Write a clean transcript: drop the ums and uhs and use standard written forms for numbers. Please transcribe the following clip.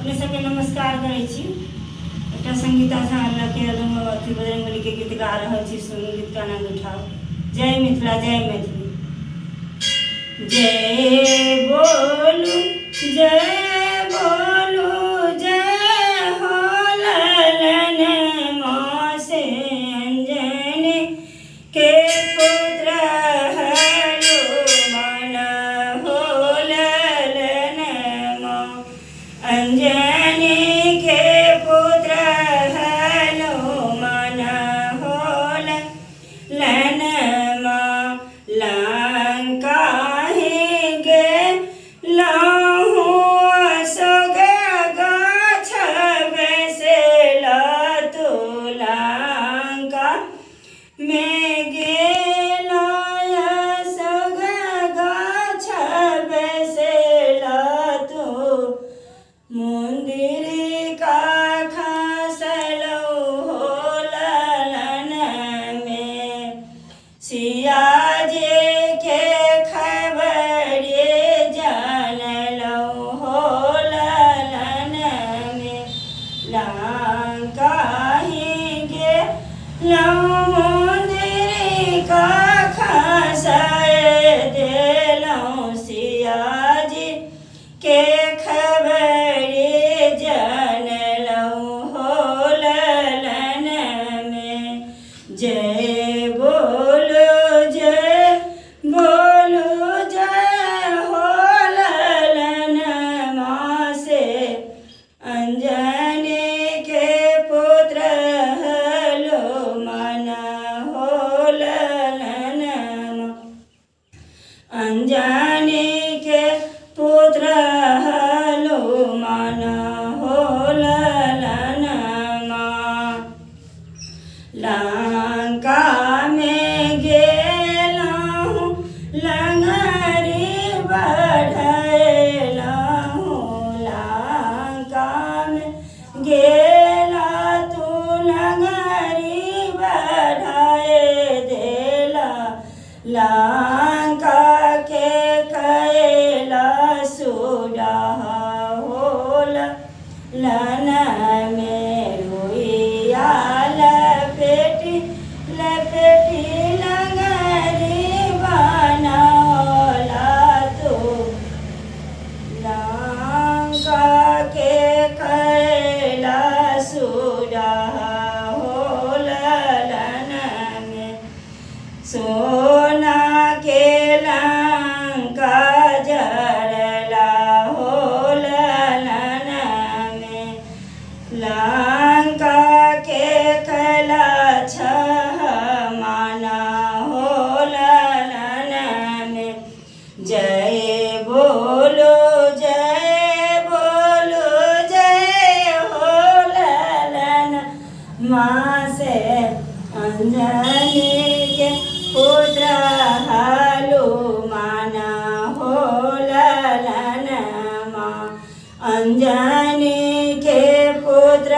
अपने सबके नमस्कार करै छी। एकटा संगीता झा के अथी बजरंगबली के गीत गा रहल छी, सुनू, गीत का आनंद उठाओ। जय मिथिला, जय मैथिली। जय बोलू, जय बोलू, जय हो ललन माँ से अंजनी के पुत्र हनुमान हो ललन माँ। अंजनी के पुत्र हनुमान हो ललन माँ। लंका ही गेलहुँ असोग गाछ बैसला तू। लंका में गेलहुँ असोग गाछ बैसला तू। मंदिर का खसलऊ हो ललन में। सिया जी के खबरे जानलऊ हो ललन में। लंका ही गेलहुँ मंदिर का खस देलहुँ। सिया जी के खबरे जानलऊ हो ललन में। जय बोलो, जय बोलो, जय हो ललन माँ से अंजनी के पुत्र हनुमान हो ललन माँ। अंजनी के पुत्र हनुमान हो ललन माँ। लंका में गेलहुँ लंगरी बढ़लहुँ। लंका में गेला तू लंगरी बढ़ाए देला। लंका के कैला सुडाहा हो ललन में। रुइया लपेटी लपेटी लंगरी बनाला तू। लंका के कैला सुडाहा हो ललन में। सोना के लंका जरला हो ललन में। लंका के कैला छमाना हो ललन में। जय बोलो, जय बोलो, जय हो ललन माँ से अंजनी के पुत्र हनुमान हो ललन माँ। अंजनी के पुत्र